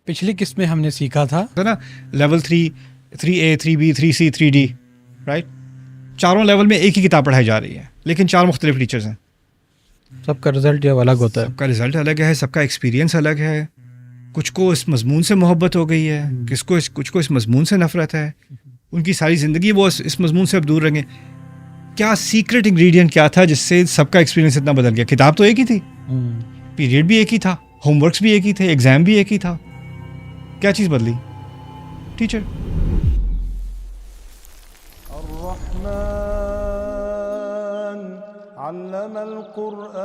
پچھلی قسط میں ہم نے سیکھا تھا نا level 3 3A 3B 3C 3D right, چاروں لیول میں ایک ہی کتاب پڑھائی جا رہی ہے لیکن 4 مختلف ٹیچرز ہیں. سب کا رزلٹ جو الگ ہوتا ہے. سب کا رزلٹ الگ ہے، سب کا ایکسپیرینس الگ ہے. کچھ کو اس مضمون سے محبت ہو گئی ہے، کچھ کو اس مضمون سے نفرت ہے. ان کی ساری زندگی وہ اس مضمون سے اب دور رہیں گے. کیا سیکرٹ انگریڈینٹ کیا تھا جس سے سب کا ایکسپیرینس اتنا بدل گیا؟ کتاب تو ایک ہی تھی، پیریڈ بھی ایک ہی تھا، ہوم ورکس بھی ایک ہی تھے، ایگزام بھی ایک ہی تھا. کیا چیز بدلی؟ ٹیچر. الرحمن علم القرآن.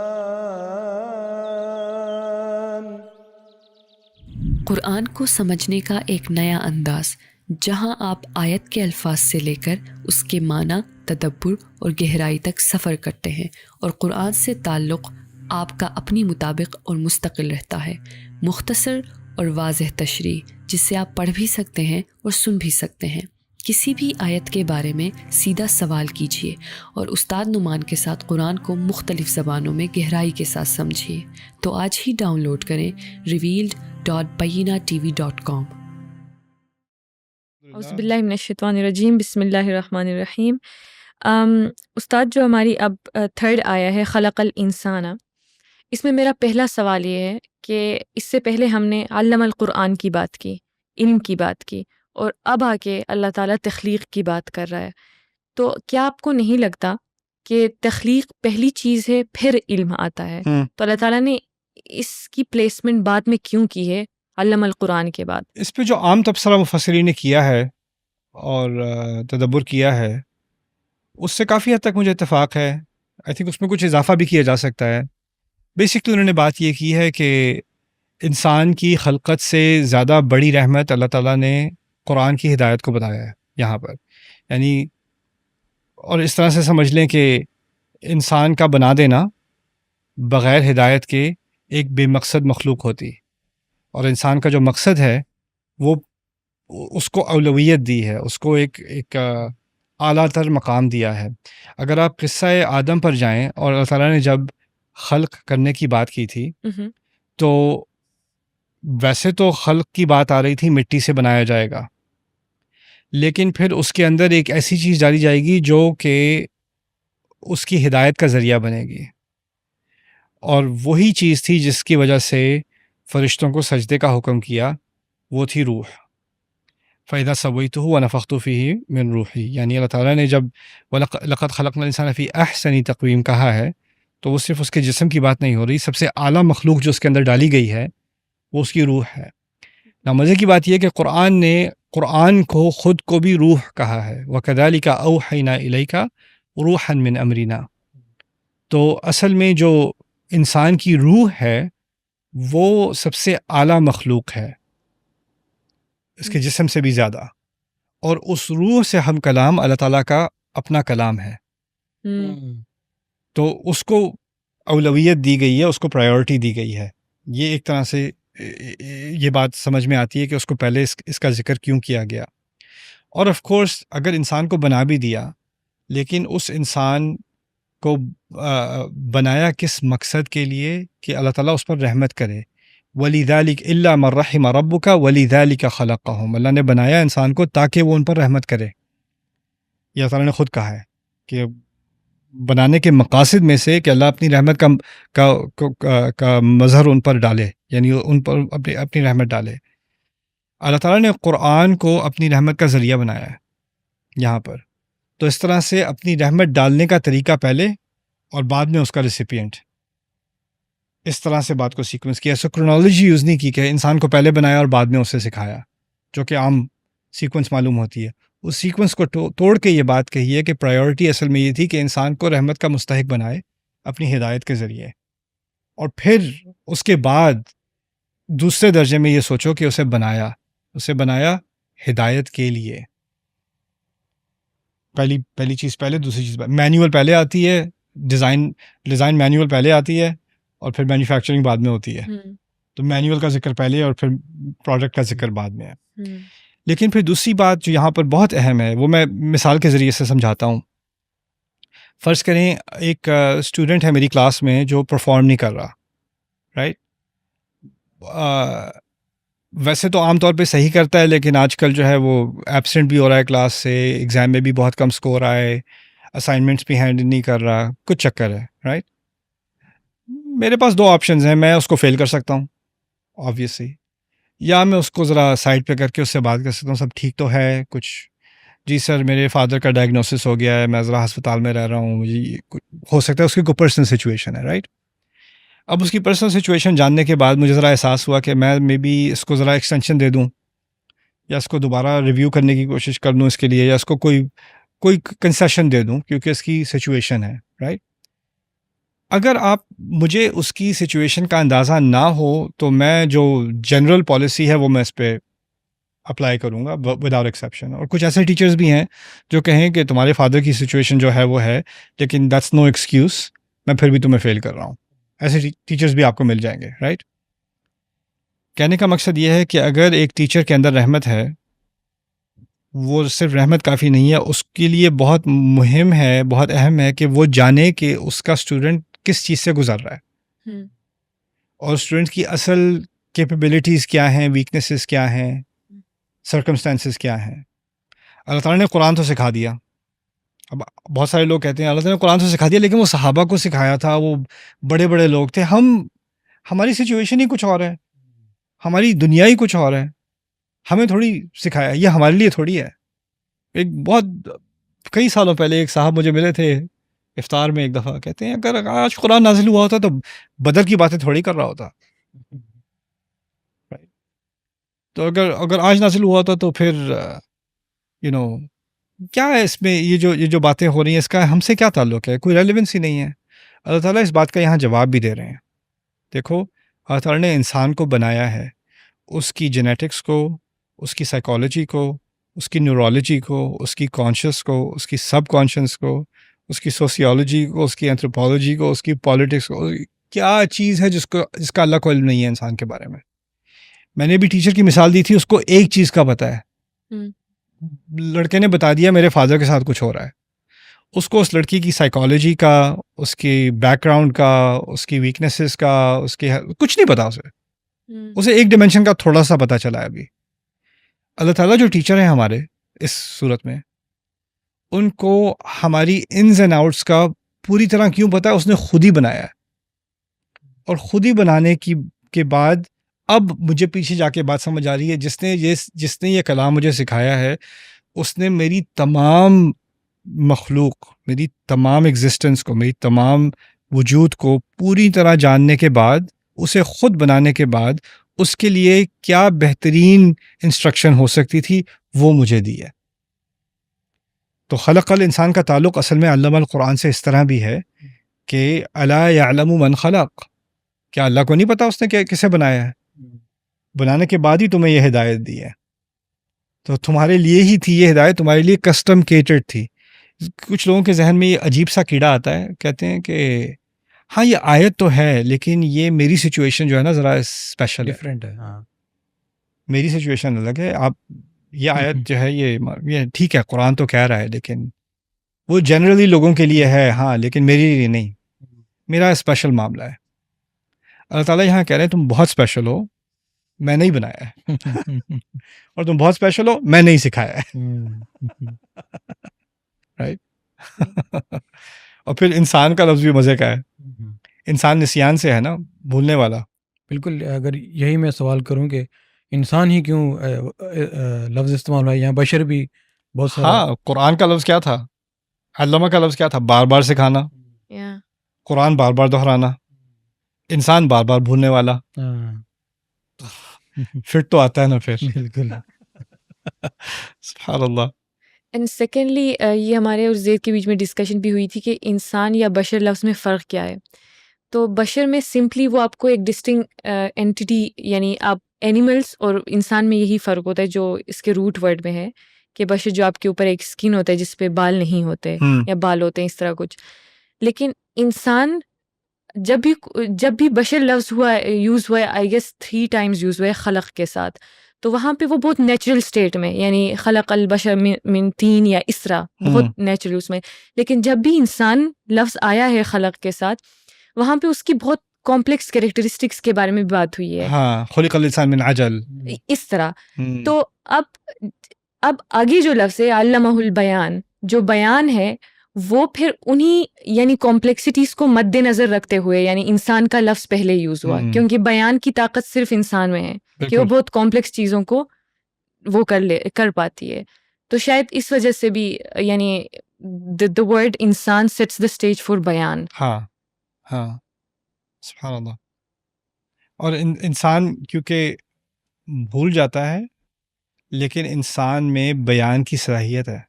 قرآن کو سمجھنے کا ایک نیا انداز، جہاں آپ آیت کے الفاظ سے لے کر اس کے معنی، تدبر اور گہرائی تک سفر کرتے ہیں، اور قرآن سے تعلق آپ کا اپنی مطابق اور مستقل رہتا ہے. مختصر اور واضح تشریح جس سے آپ پڑھ بھی سکتے ہیں اور سن بھی سکتے ہیں. کسی بھی آیت کے بارے میں سیدھا سوال کیجیے اور استاد نعمان کے ساتھ قرآن کو مختلف زبانوں میں گہرائی کے ساتھ سمجھیے. تو آج ہی ڈاؤن لوڈ کریں revealed.bayinatv.com. اعوذ باللہ من الشیطان الرجیم، بسم اللہ الرحمن الرحیم. استاد، جو ہماری اب تھرڈ آیا ہے خلق الانسان، اس میں میرا پہلا سوال یہ ہے کہ اس سے پہلے ہم نے علم القرآن کی بات کی، علم کی بات کی، اور اب آ کے اللہ تعالیٰ تخلیق کی بات کر رہا ہے. تو کیا آپ کو نہیں لگتا کہ تخلیق پہلی چیز ہے پھر علم آتا ہے؟ تو اللہ تعالیٰ نے اس کی پلیسمنٹ بعد میں کیوں کی ہے علم القرآن کے بعد؟ اس پہ جو عام تبصرہ مفسرین نے کیا ہے اور تدبر کیا ہے اس سے کافی حد تک مجھے اتفاق ہے. آئی تھنک اس میں کچھ اضافہ بھی کیا جا سکتا ہے. بیسکلی انہوں نے بات یہ کی ہے کہ انسان کی خلقت سے زیادہ بڑی رحمت اللہ تعالیٰ نے قرآن کی ہدایت کو بتایا ہے یہاں پر. یعنی اور اس طرح سے سمجھ لیں کہ انسان کا بنا دینا بغیر ہدایت کے ایک بے مقصد مخلوق ہوتی، اور انسان کا جو مقصد ہے وہ اس کو اولویت دی ہے، اس کو ایک اعلیٰ تر مقام دیا ہے. اگر آپ قصہ آدم پر جائیں، اور اللہ تعالیٰ نے جب خلق کرنے کی بات کی تھی تو ویسے تو خلق کی بات آ رہی تھی مٹی سے بنایا جائے گا، لیکن پھر اس کے اندر ایک ایسی چیز ڈالی جائے گی جو کہ اس کی ہدایت کا ذریعہ بنے گی، اور وہی چیز تھی جس کی وجہ سے فرشتوں کو سجدے کا حکم کیا، وہ تھی روح. فَإِذَا سَوَّيْتُهُ وَنَفَخْتُ فِيهِ مِن رُوحِي، یعنی اللہ تعالیٰ نے جب لَقَدْ خَلَقْنَا الْإِنسَانَ فِي أَحْسَنِ تَقْوِيمٍ کہا ہے تو وہ صرف اس کے جسم کی بات نہیں ہو رہی، سب سے اعلیٰ مخلوق جو اس کے اندر ڈالی گئی ہے وہ اس کی روح ہے. مزے کی بات یہ کہ قرآن نے قرآن کو خود کو بھی روح کہا ہے، وَكَذَلِكَ أَوْحَيْنَا إِلَيْكَ رُوحًا مِّنْ أَمْرِنَا. تو اصل میں جو انسان کی روح ہے وہ سب سے اعلیٰ مخلوق ہے، اس کے جسم سے بھی زیادہ، اور اس روح سے ہم کلام اللہ تعالیٰ کا اپنا کلام ہے. تو اس کو اولویت دی گئی ہے، اس کو پرائیورٹی دی گئی ہے. یہ ایک طرح سے یہ بات سمجھ میں آتی ہے کہ اس کو پہلے اس کا ذکر کیوں کیا گیا. اور آف کورس اگر انسان کو بنا بھی دیا، لیکن اس انسان کو بنایا کس مقصد کے لیے کہ اللہ تعالیٰ اس پر رحمت کرے. وَلِذَلِكَ إِلَّا مَن رَحِمَ رَبُّكَ وَلِذَلِكَ خَلَقَهُمْ، اللہ نے بنایا انسان کو تاکہ وہ ان پر رحمت کرے. یہ اللہ تعالیٰ نے خود کہا ہے کہ بنانے کے مقاصد میں سے کہ اللہ اپنی رحمت کا مظہر ان پر ڈالے، یعنی ان پر اپنی رحمت ڈالے. اللہ تعالیٰ نے قرآن کو اپنی رحمت کا ذریعہ بنایا ہے یہاں پر. تو اس طرح سے اپنی رحمت ڈالنے کا طریقہ پہلے اور بعد میں اس کا ریسیپینٹ، اس طرح سے بات کو سیکوینس کیا. سو کرونالوجی یوز نہیں کی کہ انسان کو پہلے بنایا اور بعد میں اسے سکھایا، جو کہ عام سیکوینس معلوم ہوتی ہے. اس سیکوینس کو توڑ کے یہ بات کہی ہے کہ پرائیورٹی اصل میں یہ تھی کہ انسان کو رحمت کا مستحق بنائے اپنی ہدایت کے ذریعے، اور پھر اس کے بعد دوسرے درجے میں یہ سوچو کہ اسے بنایا ہدایت کے لیے. پہلی چیز پہلے، دوسری چیز مینول پہلے آتی ہے، ڈیزائن مینول پہلے آتی ہے، اور پھر مینوفیکچرنگ بعد میں ہوتی ہے. تو مینول کا ذکر پہلے اور پھر پروڈکٹ کا ذکر بعد میں ہے. لیکن پھر دوسری بات جو یہاں پر بہت اہم ہے وہ میں مثال کے ذریعے سے سمجھاتا ہوں. فرض کریں ایک اسٹوڈنٹ ہے میری کلاس میں جو پرفارم نہیں کر رہا، رائٹ؟ ویسے تو عام طور پہ صحیح کرتا ہے، لیکن آج کل جو ہے وہ ایبسینٹ بھی ہو رہا ہے کلاس سے، ایگزام میں بھی بہت کم سکور آئے، اسائنمنٹس بھی ہینڈل نہیں کر رہا، کچھ چکر ہے، رائٹ. میرے پاس دو آپشنز ہیں، میں اس کو فیل کر سکتا ہوں آبویسلی، یا میں اس کو ذرا سائڈ پہ کر کے اس سے بات کر سکتا ہوں، سب ٹھیک تو ہے کچھ، جی سر میرے فادر کا ڈائگنوسس ہو گیا ہے، میں ذرا ہسپتال میں رہ رہا ہوں، مجھے ہو سکتا ہے اس کی کوئی پرسنل سچویشن ہے، رائٹ. اب اس کی پرسنل سچویشن جاننے کے بعد مجھے ذرا احساس ہوا کہ میں بی اس کو ذرا ایکسٹینشن دے دوں، یا اس کو دوبارہ ریویو کرنے کی کوشش کر دوں اس کے لیے، یا اس کو کوئی کنسیشن دے دوں کیونکہ اس کی سچویشن ہے، رائٹ. اگر آپ مجھے اس کی سچویشن کا اندازہ نہ ہو تو میں جو جنرل پالیسی ہے وہ میں اس پہ اپلائی کروں گا وداؤٹ ایکسیپشن. اور کچھ ایسے ٹیچرز بھی ہیں جو کہیں کہ تمہارے فادر کی سچویشن جو ہے وہ ہے، لیکن دیٹس نو ایکسکیوز، میں پھر بھی تمہیں فیل کر رہا ہوں. ایسے ٹیچرز بھی آپ کو مل جائیں گے، رائٹ. کہنے کا مقصد یہ ہے کہ اگر ایک ٹیچر کے اندر رحمت ہے، وہ صرف رحمت کافی نہیں ہے، اس کے لیے بہت مہم ہے، بہت اہم ہے کہ وہ جانے کہ اس کا اسٹوڈنٹ کس چیز سے گزر رہا ہے، اور اسٹوڈنٹ کی اصل کیپیبلٹیز کیا ہیں، ویکنیسز کیا ہیں، سرکمسٹانسز کیا ہیں. اللہ تعالیٰ نے قرآن تو سکھا دیا. اب بہت سارے لوگ کہتے ہیں اللہ تعالیٰ نے قرآن تو سکھا دیا، لیکن وہ صحابہ کو سکھایا تھا، وہ بڑے بڑے لوگ تھے. ہماری سچویشن ہی کچھ اور ہے، ہماری دنیا ہی کچھ اور ہے، ہمیں تھوڑی سکھایا، یہ ہمارے لیے تھوڑی ہے. ایک بہت کئی سالوں پہلے ایک صاحب مجھے ملے تھے افطار میں ایک دفعہ، کہتے ہیں اگر آج قرآن نازل ہوا ہوتا تو بدر کی باتیں تھوڑی کر رہا ہوتا. تو اگر آج نازل ہوا ہوتا تو پھر کیا ہے اس میں، یہ جو باتیں ہو رہی ہیں اس کا ہم سے کیا تعلق ہے، کوئی ریلیونس ہی نہیں ہے. اللہ تعالیٰ اس بات کا یہاں جواب بھی دے رہے ہیں. دیکھو اللہ تعالیٰ نے انسان کو بنایا ہے، اس کی جینیٹکس کو، اس کی سائیکالوجی کو، اس کی نیورولوجی کو، اس کی کانشیس کو، اس کی سب کانشیس کو، اس کی سوسیولوجی کو، اس کی اینتھروپولوجی کو، اس کی پالیٹکس کو. کیا چیز ہے جس کا اللہ کو علم نہیں ہے انسان کے بارے میں. میں نے بھی ٹیچر کی مثال دی تھی، اس کو ایک چیز کا پتہ ہے، لڑکے نے بتا دیا میرے فادر کے ساتھ کچھ ہو رہا ہے، اس کو اس لڑکی کی سائیکالوجی کا، اس کی بیک گراؤنڈ کا، اس کی ویکنیسز کا، اس کے کچھ نہیں پتا. اسے ایک ڈیمینشن کا تھوڑا سا پتہ چلا ہے. ابھی اللہ تعالیٰ جو ٹیچر ہیں ہمارے اس صورت میں، ان کو ہماری انز اینڈ آؤٹس کا پوری طرح کیوں پتہ ہے؟ اس نے خود ہی بنایا ہے، اور خود ہی بنانے کے بعد اب مجھے پیچھے جا کے بات سمجھ آ رہی ہے، جس نے یہ کلام مجھے سکھایا ہے، اس نے میری تمام مخلوق، میری تمام ایگزسٹنس کو، میری تمام وجود کو پوری طرح جاننے کے بعد، اسے خود بنانے کے بعد، اس کے لیے کیا بہترین انسٹرکشن ہو سکتی تھی وہ مجھے دی ہے. تو خلق الانسان کا تعلق اصل میں علم القرآن سے اس طرح بھی ہے کہ الا یعلم من خلق، کیا اللہ کو نہیں پتا اس نے کسے بنایا ہے؟ بنانے کے بعد ہی تمہیں یہ ہدایت دی ہے، تو تمہارے لیے ہی تھی یہ ہدایت، تمہارے لیے کسٹم کیٹڈ تھی. کچھ لوگوں کے ذہن میں یہ عجیب سا کیڑا آتا ہے، کہتے ہیں کہ ہاں یہ آیت تو ہے، لیکن یہ میری سچویشن جو ہے نا ذرا اسپیشل ہے، ڈفرینٹ ہے. ہاں میری سچویشن الگ ہے. آپ یہ آیت جو ہے یہ ٹھیک ہے قرآن تو کہہ رہا ہے، لیکن وہ جنرلی لوگوں کے لیے ہے، ہاں لیکن میرے لیے نہیں، میرا اسپیشل معاملہ ہے. اللہ تعالیٰ یہاں کہہ رہے ہیں تم بہت اسپیشل ہو، میں نہیں بنایا ہے، اور تم بہت اسپیشل ہو، میں نہیں سکھایا ہے. رائٹ. اور پھر انسان کا لفظ بھی مزے کا ہے، انسان نسیان سے ہے نا، بھولنے والا. بالکل. اگر یہی میں سوال کروں کہ انسان ہی کیوں لفظ استعمال ہوا، یہاں بشر بھی بہت سارا. ہاں قرآن کا لفظ کیا تھا، علامہ کا لفظ کیا تھا، بار بار سکھانا، قرآن بار بار دہرانا، انسان بار بار بھولنے والا. فٹ تو آتا ہے نا پھر. بالکل. سبحان اللہ. اینڈ سیکنڈلی یہ ہمارے اور زید کے بیچ میں ڈسکشن بھی ہوئی تھی کہ انسان یا بشر لفظ میں فرق کیا ہے. تو بشر میں سمپلی وہ آپ کو ایک ڈسٹنکٹ اینٹیٹی، یعنی آپ اینیملس اور انسان میں یہی فرق ہوتا ہے جو اس کے روٹ ورڈ میں ہے، کہ بشر جو آپ کے اوپر ایک اسکن ہوتا ہے جس پہ بال نہیں ہوتے یا بال ہوتے ہیں، اس طرح کچھ. لیکن انسان جب بھی بشر لفظ یوز ہوا ہے، آئی گیس 3 times یوز ہوا ہے خلق کے ساتھ، تو وہاں پہ وہ بہت نیچرل اسٹیٹ میں، یعنی خلق البشر من طین یا اس طرح بہت نیچرل اس میں. لیکن جب بھی انسان لفظ آیا ہے خلق کے ساتھ، وہاں پہ اس کی بہت کمپلیکس کریکٹرسٹکس کے بارے میں بھی بات ہوئی ہے ہاں خلق الانسان من عجل. اس طرح. ہم، تو اب آگے جو لفظ ہے علمہ البیان، جو بیان ہے وہ پھر انہی یعنی کمپلیکسٹیز کو مد نظر رکھتے ہوئے، یعنی انسان کا لفظ پہلے یوز ہوا، کیونکہ بیان کی طاقت صرف انسان میں ہے کہ وہ بالکل بہت کمپلیکس چیزوں کو وہ کر پاتی ہے. تو شاید اس وجہ سے بھی یعنی the word انسان sets the stage for بیان. ہاں ہاں سبحان اللہ. اور انسان کیونکہ بھول جاتا ہے، لیکن انسان میں بیان کی صلاحیت ہے،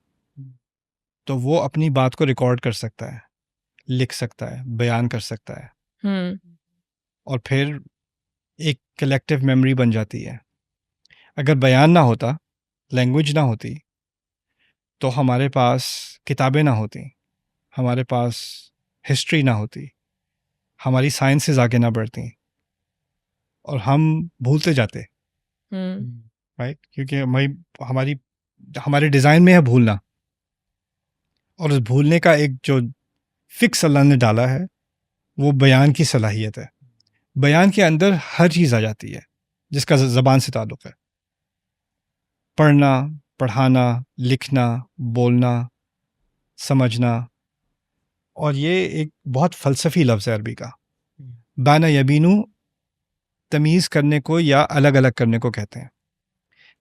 تو وہ اپنی بات کو ریکارڈ کر سکتا ہے، لکھ سکتا ہے، بیان کر سکتا ہے، اور پھر ایک کلیکٹیو میموری بن جاتی ہے. اگر بیان نہ ہوتا، لینگویج نہ ہوتی، تو ہمارے پاس کتابیں نہ ہوتی، ہمارے پاس ہسٹری نہ ہوتی، ہماری سائنسز آگے نہ بڑھتی، اور ہم بھولتے جاتے، رائٹ؟ کیونکہ ہمارے ڈیزائن میں ہے بھولنا، اور اس بھولنے کا ایک جو فکس اللہ نے ڈالا ہے وہ بیان کی صلاحیت ہے. بیان کے اندر ہر چیز آ جاتی ہے جس کا زبان سے تعلق ہے، پڑھنا، پڑھانا، لکھنا، بولنا، سمجھنا. اور یہ ایک بہت فلسفی لفظ ہے عربی کا. بانا یبینو تمیز کرنے کو یا الگ الگ کرنے کو کہتے ہیں.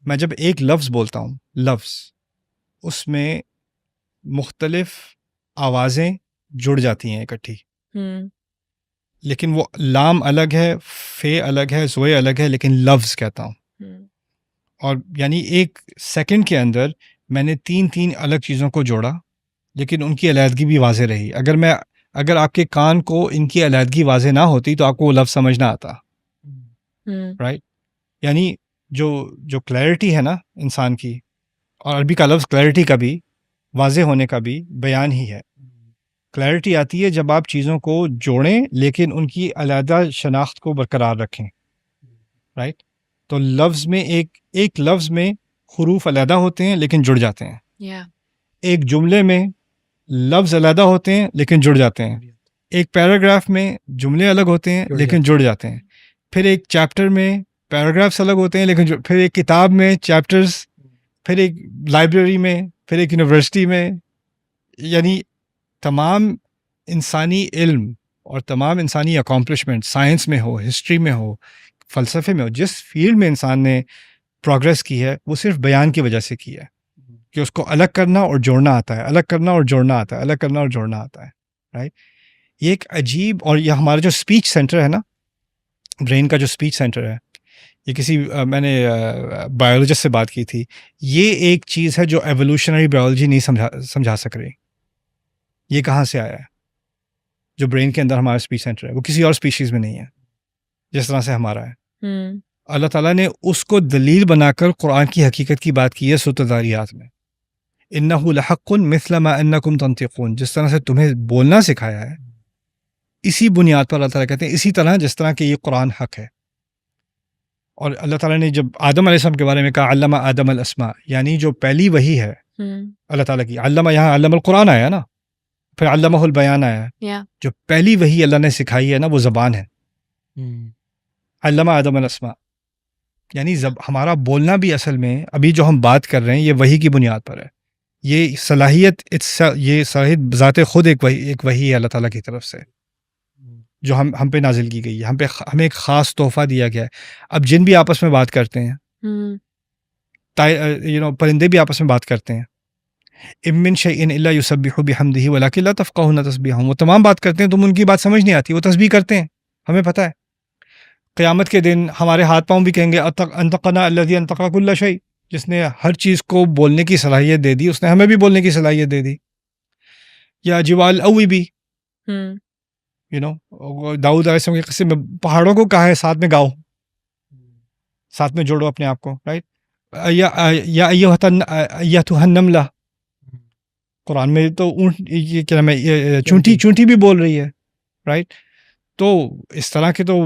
میں جب ایک لفظ بولتا ہوں، لفظ، اس میں مختلف آوازیں جڑ جاتی ہیں اکٹھی، لیکن وہ لام الگ ہے، فے الگ ہے، زوئے الگ ہے، لیکن لفظ کہتا ہوں. اور یعنی ایک سیکنڈ کے اندر میں نے تین الگ چیزوں کو جوڑا، لیکن ان کی علیحدگی بھی واضح رہی. اگر آپ کے کان کو ان کی علیحدگی واضح نہ ہوتی تو آپ کو وہ لفظ سمجھ نہ آتا، رائٹ؟ یعنی جو کلیئرٹی ہے نا انسان کی، اور عربی کا لفظ کلیئرٹی کا بھی، واضح ہونے کا بھی بیان ہی ہے. کلیئرٹی آتی ہے جب آپ چیزوں کو جوڑیں لیکن ان کی علیحدہ شناخت کو برقرار رکھیں، رائٹ؟ تو لفظ میں ایک لفظ میں حروف علیحدہ ہوتے ہیں لیکن جڑ جاتے ہیں. ایک جملے میں لفظ علیحدہ ہوتے ہیں لیکن جڑ جاتے ہیں. ایک پیراگراف میں جملے الگ ہوتے ہیں لیکن جڑ جاتے ہیں. پھر ایک چیپٹر میں پیراگرافس الگ ہوتے ہیں لیکن پھر ایک کتاب میں چیپٹرز، پھر ایک لائبریری میں، پھر ایک یونیورسٹی میں. یعنی تمام انسانی علم اور تمام انسانی اکامپلشمنٹ، سائنس میں ہو، ہسٹری میں ہو، فلسفے میں ہو، جس فیلڈ میں انسان نے پروگریس کی ہے وہ صرف بیان کی وجہ سے کی ہے، کہ اس کو الگ کرنا اور جوڑنا آتا ہے، الگ کرنا اور جوڑنا آتا ہے، الگ کرنا اور جوڑنا آتا ہے، رائٹ؟ یہ ایک عجیب، اور یہ ہمارا جو اسپیچ سینٹر ہے نا، برین کا جو اسپیچ سینٹر ہے، یہ میں نے بایولوجسٹ سے بات کی تھی، یہ ایک چیز ہے جو ایوولوشنری بایولوجی نہیں سمجھا سک رہی. یہ کہاں سے آیا ہے؟ جو برین کے اندر ہمارا اسپیچ سینٹر ہے وہ کسی اور اسپیشیز میں نہیں ہے جس طرح سے ہمارا ہے. اللہ تعالیٰ نے اس کو دلیل بنا کر قرآن کی حقیقت کی بات کی ہے سورۃ الذاریات میں. انہ لحق مثل ما انکم تنطقون، جس طرح سے تمہیں بولنا سکھایا ہے، اسی بنیاد پر اللہ تعالیٰ کہتے ہیں اسی طرح جس طرح کہ یہ قرآن حق ہے. اور اللہ تعالیٰ نے جب آدم علیہ السلام کے بارے میں کہا علم آدم الاسماء، یعنی جو پہلی وحی ہے اللہ تعالیٰ کی، علم یہاں علم القرآن آیا نا، پھر علمہ البیان آیا، جو پہلی وحی اللہ نے سکھائی ہے نا وہ زبان ہے. علم آدم الاسماء، یعنی ہمارا بولنا بھی اصل میں ابھی جو ہم بات کر رہے ہیں یہ وحی کی بنیاد پر ہے. یہ صلاحیت ذات خود ایک وحی ہے اللہ تعالیٰ کی طرف سے جو ہم پہ نازل کی گئی ہے. ہمیں ایک خاص تحفہ دیا گیا ہے. اب جن بھی آپس میں بات کرتے ہیں، پرندے بھی آپس میں بات کرتے ہیں، امن شیء الا یسبح بحمدہ ولکن لا تفقہون تسبیحہم، وہ تمام بات کرتے ہیں، تم ان کی بات سمجھ نہیں آتی، وہ تسبیح کرتے ہیں، ہمیں پتہ ہے. قیامت کے دن ہمارے ہاتھ پاؤں بھی کہیں گے انطقنا الذی انطق کل شیء، جس نے ہر چیز کو بولنے کی صلاحیت دے دی اس نے ہمیں بھی بولنے کی صلاحیت دے دی. یا جبال اوی بھی، داؤد علیہ السلام کے قصے میں پہاڑوں کو کہا ہے ساتھ میں گاؤ، ساتھ میں جوڑو اپنے آپ کو، رائٹ؟ یا ایتھا النملہ، قرآن میں تو یہ کیا نام ہے، چونٹی بھی بول رہی ہے، رائٹ؟ تو اس طرح کے تو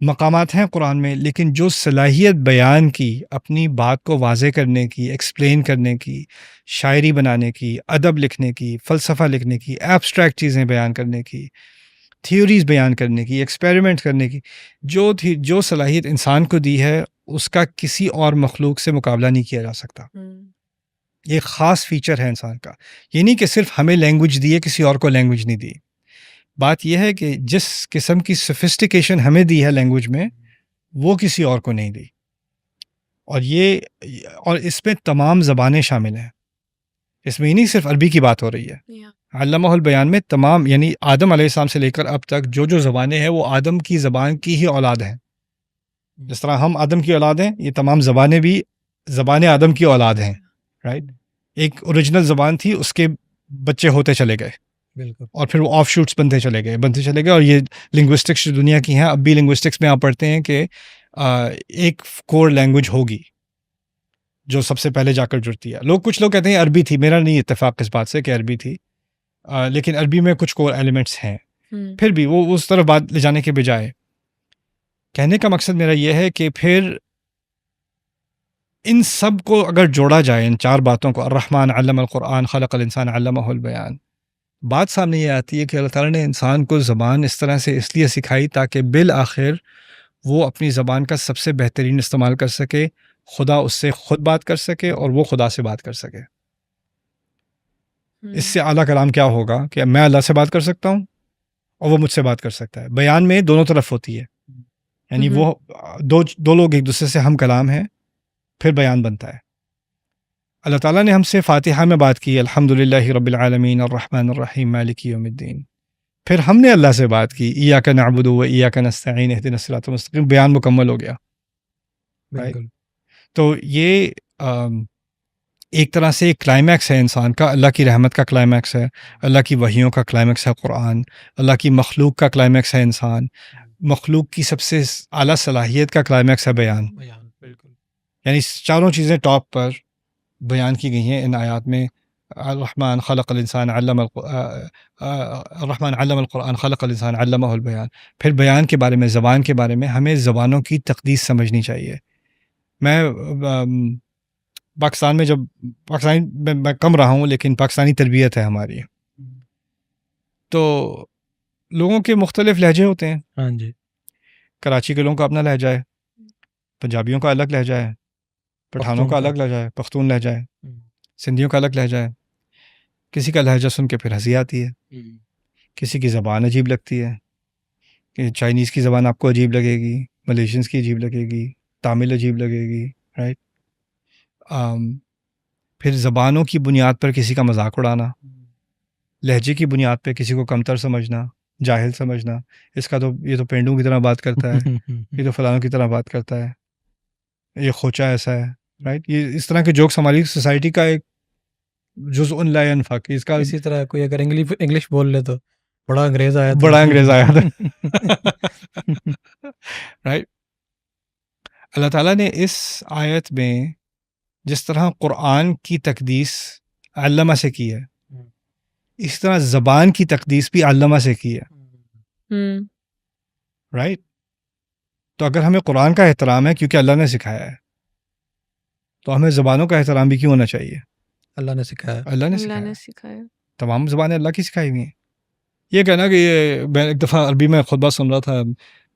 مقامات ہیں قرآن میں، لیکن جو صلاحیت بیان کی، اپنی بات کو واضح کرنے کی، ایکسپلین کرنے کی، شاعری بنانے کی، ادب لکھنے کی، فلسفہ لکھنے کی، ایبسٹریکٹ چیزیں بیان کرنے کی، تھیوریز بیان کرنے کی، ایکسپیریمنٹ کرنے کی، جو صلاحیت انسان کو دی ہے اس کا کسی اور مخلوق سے مقابلہ نہیں کیا جا سکتا. یہ ایک خاص فیچر ہے انسان کا. یہ نہیں کہ صرف ہمیں لینگویج دی ہے، کسی اور کو لینگویج نہیں دی. بات یہ ہے کہ جس قسم کی سفسٹیکیشن ہمیں دی ہے لینگویج میں، وہ کسی اور کو نہیں دی. اور اس میں تمام زبانیں شامل ہیں. اس میں یہ نہیں صرف عربی کی بات ہو رہی ہے. علامہ البیان میں تمام، یعنی آدم علیہ السلام سے لے کر اب تک جو زبانیں ہیں وہ آدم کی زبان کی ہی اولاد ہیں. جس طرح ہم آدم کی اولاد ہیں، یہ تمام زبانیں بھی زبان آدم کی اولاد ہیں. رائٹ؟ ایک اوریجنل زبان تھی، اس کے بچے ہوتے چلے گئے، بالکل، اور پھر وہ آف شوٹس بنتے چلے گئے. اور یہ لنگوسٹکس جو دنیا کی ہیں، اب بھی لنگوسٹکس میں آپ پڑھتے ہیں کہ ایک کور لینگویج ہوگی جو سب سے پہلے جا کر جڑتی ہے. کچھ لوگ کہتے ہیں عربی تھی. میرا نہیں اتفاق اس بات سے کہ عربی تھی، لیکن عربی میں کچھ کور ایلیمنٹس ہیں. پھر بھی وہ اس طرف بات لے جانے کے بجائے، کہنے کا مقصد میرا یہ ہے کہ پھر ان سب کو اگر جوڑا جائے، ان 4 باتوں کو، الرحمن علم القرآن خلق الانسان علمہ البیان، بات سامنے یہ آتی ہے کہ اللہ تعالیٰ نے انسان کو زبان اس طرح سے اس لیے سکھائی تاکہ بالآخر وہ اپنی زبان کا سب سے بہترین استعمال کر سکے، خدا اس سے خود بات کر سکے اور وہ خدا سے بات کر سکے. اس سے اعلیٰ کلام کیا ہوگا کہ میں اللہ سے بات کر سکتا ہوں اور وہ مجھ سے بات کر سکتا ہے. بیان میں دونوں طرف ہوتی ہے، یعنی وہ دو لوگ ایک دوسرے سے ہم کلام ہیں، پھر بیان بنتا ہے. اللہ تعالیٰ نے ہم سے فاتحہ میں بات کی، الحمدللہ رب العالمین الرحمن الرحیم مالک یوم الدین. پھر ہم نے اللہ سے بات کی، ایاک نعبد و ایاک نستعین اہدنا الصراط المستقیم. بیان مکمل ہو گیا. بالکل. تو یہ ایک طرح سے ایک کلائمیکس ہے انسان کا، اللہ کی رحمت کا کلائمیکس ہے، اللہ کی وحیوں کا کلائمیکس ہے قرآن، اللہ کی مخلوق کا کلائمیکس ہے انسان، مخلوق کی سب سے اعلیٰ صلاحیت کا کلائمیکس ہے بیان. بالکل. یعنی 4 چیزیں ٹاپ پر بیان کی گئی ہیں ان آیات میں. الرحمن خلق الانسان الرحمن علم القرآن خلق الانسان علمہ البیان. پھر بیان کے بارے میں، زبان کے بارے میں ہمیں زبانوں کی تقدیس سمجھنی چاہیے. میں پاکستان میں میں کم رہا ہوں، لیکن پاکستانی تربیت ہے ہماری، تو لوگوں کے مختلف لہجے ہوتے ہیں. ہاں جی. کراچی کے لوگوں کا اپنا لہجہ ہے، پنجابیوں کا الگ لہجہ ہے، پٹھانوں کا الگ لہجہ ہے، پختون لہجہ ہے، سندھیوں کا الگ لہجہ ہے. کسی کا لہجہ سن کے پھر ہنسی آتی ہے، کسی کی زبان عجیب لگتی ہے، کہ چائنیز کی زبان آپ کو عجیب لگے گی، ملیشینس کی عجیب لگے گی، تامل عجیب لگے گی. رائٹ؟ پھر زبانوں کی بنیاد پر کسی کا مذاق اڑانا، لہجے کی بنیاد پہ کسی کو کمتر سمجھنا، جاہل سمجھنا، اس کا تو یہ تو پینڈوں کی طرح بات کرتا ہے، یہ تو فلانوں کی طرح بات کرتا ہے، یہ کھوچا ایسا ہے. رائٹ؟ یہ اس طرح کے جوکس ہماری سوسائٹی کا ایک جزء لا ينفك. اس کا اسی طرح کوئی اگر انگلش بول لے تو بڑا انگریز آیا تھا. رائٹ؟ اللہ تعالیٰ نے اس آیت میں جس طرح قرآن کی تقدیس علامہ سے کی ہے، اس طرح زبان کی تقدیس بھی علامہ سے کی ہے. رائٹ؟ تو اگر ہمیں قرآن کا احترام ہے کیونکہ اللہ نے سکھایا ہے، تو ہمیں زبانوں کا احترام بھی کیوں ہونا چاہیے؟ اللہ نے سکھایا. اللہ نے سکھایا. تمام زبانیں اللہ کی سکھائی ہوئی ہیں. یہ کہنا کہ میں ایک دفعہ عربی میں خطبہ سن رہا تھا،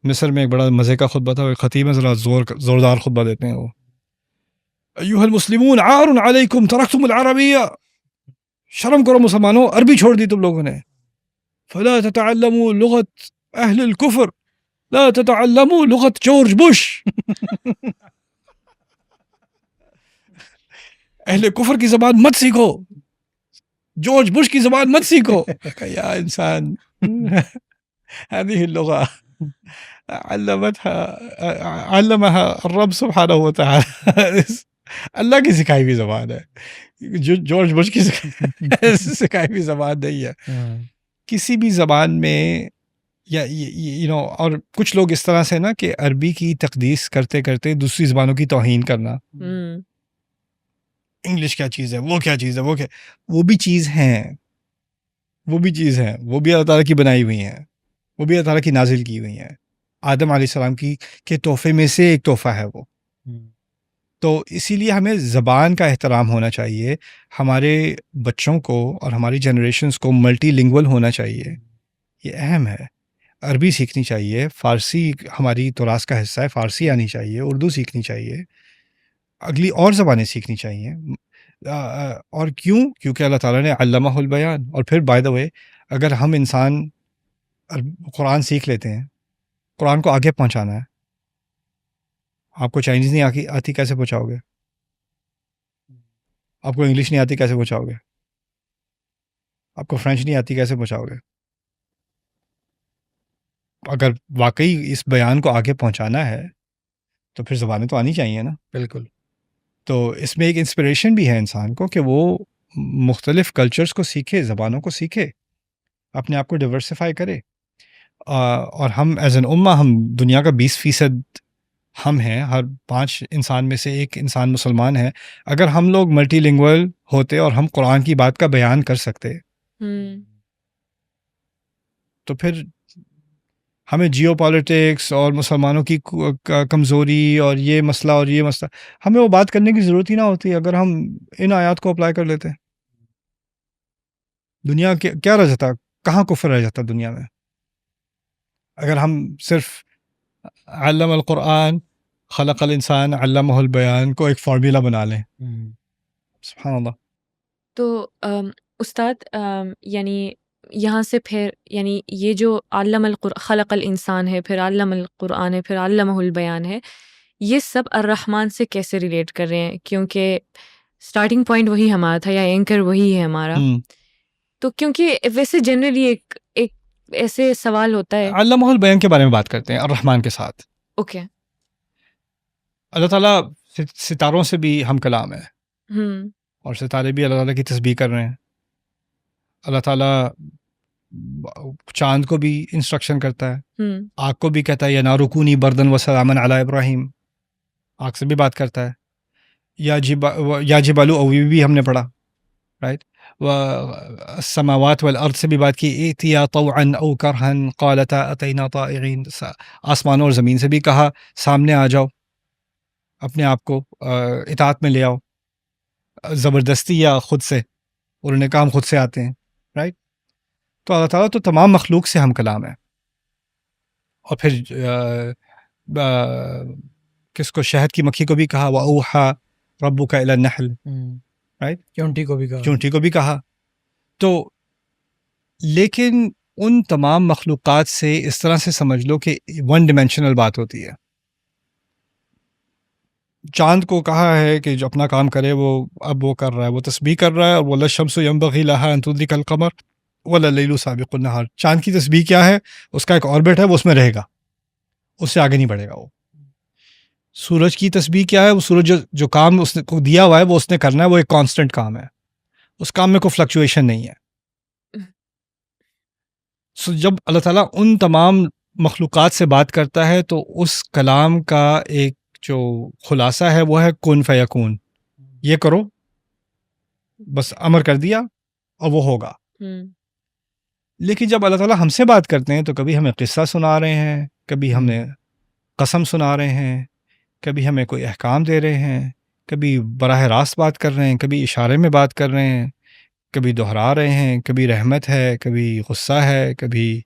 مصر میں ایک بڑا مزے کا خطبہ تھا، ایک خطیب ذرا زوردار خطبہ دیتے ہیں. وہ ایھا المسلمون عار علیکم ترکتم العربیہ، شرم کرو مسلمانوں، عربی چھوڑ دی تم لوگوں نے. فلا تتعلموا لغت اہل الکفر، لا تتعلموا لغت جورج بش. اہل کفر کی زبان مت سیکھو، جورج بش کی زبان مت سیکھو. یا انسان، هذه اللغة علمها الرب سبحانہ وتعالی. اللہ کی سکھائی ہوئی زبان ہے، جورج بش کی سکھائی ہوئی زبان نہیں ہے. کسی بھی زبان میں یا اور کچھ لوگ اس طرح سے نا کہ عربی کی تقدیس کرتے کرتے دوسری زبانوں کی توہین کرنا. انگلش کیا چیز ہے، وہ کیا چیز ہے، وہ بھی چیز ہیں، وہ بھی چیز ہیں، وہ بھی اللہ تعالیٰ کی بنائی ہوئی ہیں، وہ بھی اللہ تعالیٰ کی نازل کی ہوئی ہیں. آدم علیہ السلام کے تحفے میں سے ایک تحفہ ہے وہ. تو اسی لیے ہمیں زبان کا احترام ہونا چاہیے. ہمارے بچوں کو اور ہماری جنریشنز کو ملٹی لنگول ہونا چاہیے. یہ اہم ہے. عربی سیکھنی چاہیے، فارسی ہماری تراث کا حصہ ہے، فارسی آنی چاہیے، اردو سیکھنی چاہیے، اگلی اور زبانیں سیکھنی چاہیے۔ اور کیوں؟ کیونکہ اللہ تعالیٰ نے علمہ البیان۔ اور پھر بائی دا وے، اگر ہم انسان قرآن سیکھ لیتے ہیں، قرآن کو آگے پہنچانا ہے، آپ کو چائنیز نہیں آتی کیسے پہنچاؤ گے؟ آپ کو انگلش نہیں آتی کیسے پہنچاؤ گے؟ آپ کو فرینچ نہیں آتی کیسے پہنچاؤ گے؟ اگر واقعی اس بیان کو آگے پہنچانا ہے تو پھر زبانیں تو آنی چاہیے نا۔ بالکل۔ تو اس میں ایک انسپریشن بھی ہے انسان کو کہ وہ مختلف کلچرز کو سیکھے، زبانوں کو سیکھے، اپنے آپ کو ڈیورسیفائی کرے۔ اور ہم ایز این امہ، ہم دنیا کا 20% ہم ہیں، ہر 5 انسان میں سے ایک انسان مسلمان ہے۔ اگر ہم لوگ ملٹی لنگول ہوتے اور ہم قرآن کی بات کا بیان کر سکتے تو پھر ہمیں جیو پالیٹکس اور مسلمانوں کی کمزوری اور یہ مسئلہ اور یہ مسئلہ، ہمیں وہ بات کرنے کی ضرورت ہی نہ ہوتی اگر ہم ان آیات کو اپلائی کر لیتے۔ دنیا کیا رہ جاتا؟ کہاں کفر رہ جاتا دنیا میں اگر ہم صرف علم القرآن خلق الانسان علمہ البیان کو ایک فارمولا بنا لیں۔ سبحان اللہ۔ تو استاد یعنی یہاں سے پھر یعنی یہ جو خلق الانسان ہے، پھر علم القرآن ہے، پھر علمہ البیان ہے، یہ سب الرحمن سے کیسے ریلیٹ کر رہے ہیں؟ کیونکہ سٹارٹنگ پوائنٹ وہی ہمارا تھا، یا اینکر وہی ہے ہمارا۔ تو کیونکہ ویسے جنرلی ایک ایسے سوال ہوتا ہے۔ علمہ البیان کے بارے میں بات کرتے ہیں الرحمن کے ساتھ۔ اوکے۔ اللہ تعالیٰ ستاروں سے بھی ہم کلام ہے، اور ستارے بھی اللہ تعالیٰ کی تسبیح کر رہے ہیں۔ اللہ تعالیٰ چاند کو بھی انسٹرکشن کرتا ہے، آگ کو بھی کہتا ہے یا نارو کونی بردن و سلاما علی ابراہیم، آگ سے بھی بات کرتا ہے۔ یا جبالو اوی بھی ہم نے پڑھا، رائٹ؟ والسماوات والارض سے بھی بات کی، ائتیا طوعا او کرہا قالتا اتینا طائعین۔ آسمان اور زمین سے بھی کہا سامنے آ جاؤ، اپنے آپ کو اطاعت میں لے آؤ، زبردستی یا خود سے، انہوں نے کہا ہم خود سے آتے ہیں، رائٹ؟ تو اللہ تعالیٰ تو تمام مخلوق سے ہم کلام ہے۔ اور پھر کس کو، شہد کی مکھی کو بھی کہا وَأَوْحَى رَبُّكَ إِلَى النَّحْلِ، رائٹ؟ چونٹی کو بھی کہا، چونٹی کو بھی کہا۔ تو لیکن ان تمام مخلوقات سے اس طرح سے سمجھ لو کہ ون ڈیمینشنل بات ہوتی ہے۔ چاند کو کہا ہے کہ جو اپنا کام کرے، وہ اب وہ کر رہا ہے، وہ تسبیح کر رہا ہے، اور وَلَا الشَّمْسُ يَنبَغِي لَهَا أَن تُدْرِكَ الْقَمَرَ وَلَا اللَّيْلُ سَابِقُ النَّهَارِ۔ چاند کی تسبیح کیا ہے؟ اس کا ایک آربٹ ہے، وہ اس میں رہے گا، اس سے آگے نہیں بڑھے گا وہ۔ سورج کی تسبیح کیا ہے؟ وہ سورج جو کام اس نے کو دیا ہوا ہے وہ اس نے کرنا ہے، وہ ایک کانسٹنٹ کام ہے، اس کام میں کوئی فلکچویشن نہیں ہے۔ سو جب اللہ تعالیٰ ان تمام مخلوقات سے بات کرتا ہے تو اس کلام کا ایک جو خلاصہ ہے وہ ہے کن فیکون، یہ کرو، بس امر کر دیا اور وہ ہوگا۔ لیکن جب اللہ تعالیٰ ہم سے بات کرتے ہیں تو کبھی ہمیں قصہ سنا رہے ہیں، کبھی ہمیں قسم سنا رہے ہیں، کبھی ہمیں کوئی احکام دے رہے ہیں، کبھی براہ راست بات کر رہے ہیں، کبھی اشارے میں بات کر رہے ہیں، کبھی دہرا رہے ہیں، کبھی رحمت ہے، کبھی غصہ ہے، کبھی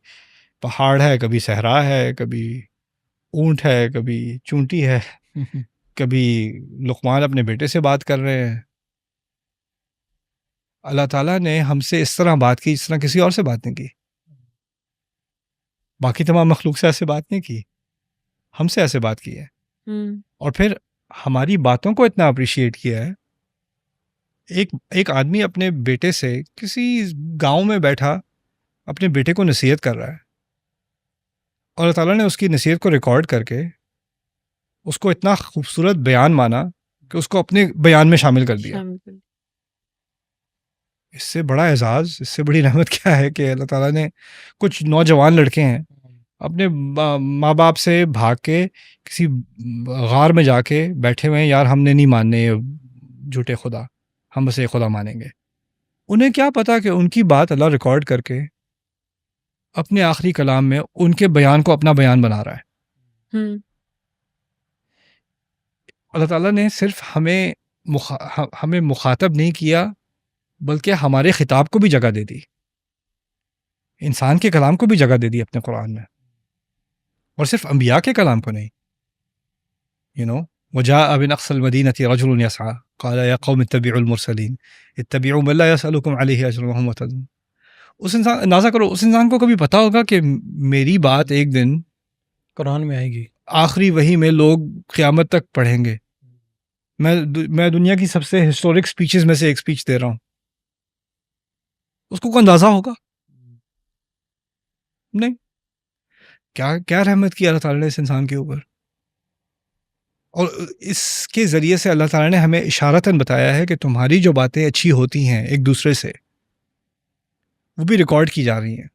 پہاڑ ہے، کبھی صحرا ہے، کبھی اونٹ ہے، کبھی چونٹی ہے، کبھی لقمان اپنے بیٹے سے بات کر رہے ہیں۔ اللہ تعالیٰ نے ہم سے اس طرح بات کی جس طرح کسی اور سے بات نہیں کی، باقی تمام مخلوق سے ایسے بات نہیں کی، ہم سے ایسے بات کی ہے۔ اور پھر ہماری باتوں کو اتنا اپریشیٹ کیا ہے۔ ایک آدمی اپنے بیٹے سے کسی گاؤں میں بیٹھا اپنے بیٹے کو نصیحت کر رہا ہے، اور اللہ تعالیٰ نے اس کی نصیحت کو ریکارڈ کر کے اس کو اتنا خوبصورت بیان مانا کہ اس کو اپنے بیان میں شامل کر دیا۔ اس سے بڑا اعزاز، اس سے بڑی رحمت کیا ہے کہ اللہ تعالیٰ نے کچھ نوجوان لڑکے ہیں اپنے ماں باپ سے بھاگ کے کسی غار میں جا کے بیٹھے ہوئے ہیں، یار ہم نے نہیں ماننے جھوٹے خدا، ہم بس ایک خدا مانیں گے۔ انہیں کیا پتا کہ ان کی بات اللہ ریکارڈ کر کے اپنے آخری کلام میں ان کے بیان کو اپنا بیان بنا رہا ہے۔ اللہ تعالیٰ نے صرف ہمیں مخاطب نہیں کیا بلکہ ہمارے خطاب کو بھی جگہ دے دی، انسان کے کلام کو بھی جگہ دے دی اپنے قرآن میں۔ اور صرف انبیاء کے کلام کو نہیں. وجاء من اقصى المدينة رجل يسعى قال يا قوم اتبعوا المرسلين اتبعوا من لا يسألكم عليه اجرا وهم مهتدون. اس انسان اندازہ کرو، اس انسان کو کبھی پتہ ہوگا کہ میری بات ایک دن قرآن میں آئے گی، آخری وحی میں لوگ قیامت تک پڑھیں گے. میں دنیا کی سب سے ہسٹورک سپیچز میں سے ایک سپیچ دے رہا ہوں. اس کو اندازہ ہوگا نہیں. کیا رحمت کی اللہ تعالیٰ نے اس انسان کے اوپر. اور اس کے ذریعے سے اللہ تعالیٰ نے ہمیں اشارتاً بتایا ہے کہ تمہاری جو باتیں اچھی ہوتی ہیں ایک دوسرے سے، وہ بھی ریکارڈ کی جا رہی ہیں.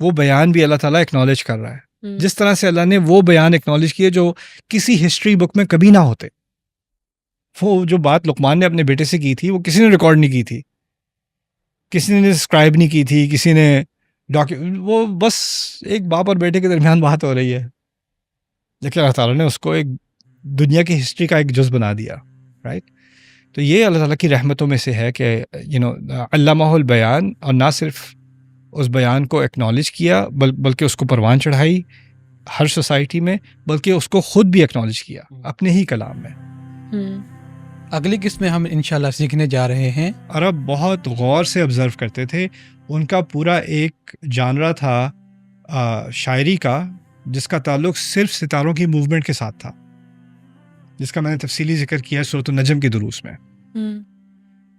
وہ بیان بھی اللہ تعالیٰ اکنالج کر رہا ہے، جس طرح سے اللہ نے وہ بیان اکنالج کیے جو کسی ہسٹری بک میں کبھی نہ ہوتے. وہ جو بات لقمان نے اپنے بیٹے سے کی تھی وہ کسی نے ریکارڈ نہیں کی تھی، کسی نے اسکرائب نہیں کی تھی، کسی نے وہ بس ایک باپ اور بیٹے کے درمیان بات ہو رہی ہے، لیکن اللہ تعالیٰ نے اس کو ایک دنیا کی ہسٹری کا ایک جز بنا دیا. رائٹ. تو یہ اللہ تعالیٰ کی رحمتوں میں سے ہے کہ علمہ البیان، اور نہ صرف اس بیان کو ایکنالج کیا بلکہ اس کو پروان چڑھائی ہر سوسائٹی میں، بلکہ اس کو خود بھی ایکنالج کیا اپنے ہی کلام میں. اگلی قسط میں ہم انشاءاللہ سیکھنے جا رہے ہیں. عرب بہت غور سے آبزرو کرتے تھے. ان کا پورا ایک جانرا تھا شاعری کا جس کا تعلق صرف ستاروں کی موومنٹ کے ساتھ تھا، جس کا میں نے تفصیلی ذکر کیا ہے سورۃ النجم کے دروس میں.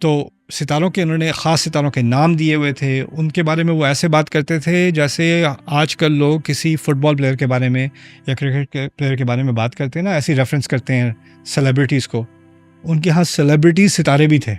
تو ستاروں کے انہوں نے خاص ستاروں کے نام دیے ہوئے تھے. ان کے بارے میں وہ ایسے بات کرتے تھے جیسے آج کل لوگ کسی فٹ بال پلیئر کے بارے میں یا کرکٹ کے پلیئر کے بارے میں بات کرتے ہیں نا، ایسی ریفرنس کرتے ہیں سیلیبریٹیز کو. ان کے ہاں سیلیبریٹیز ستارے بھی تھے.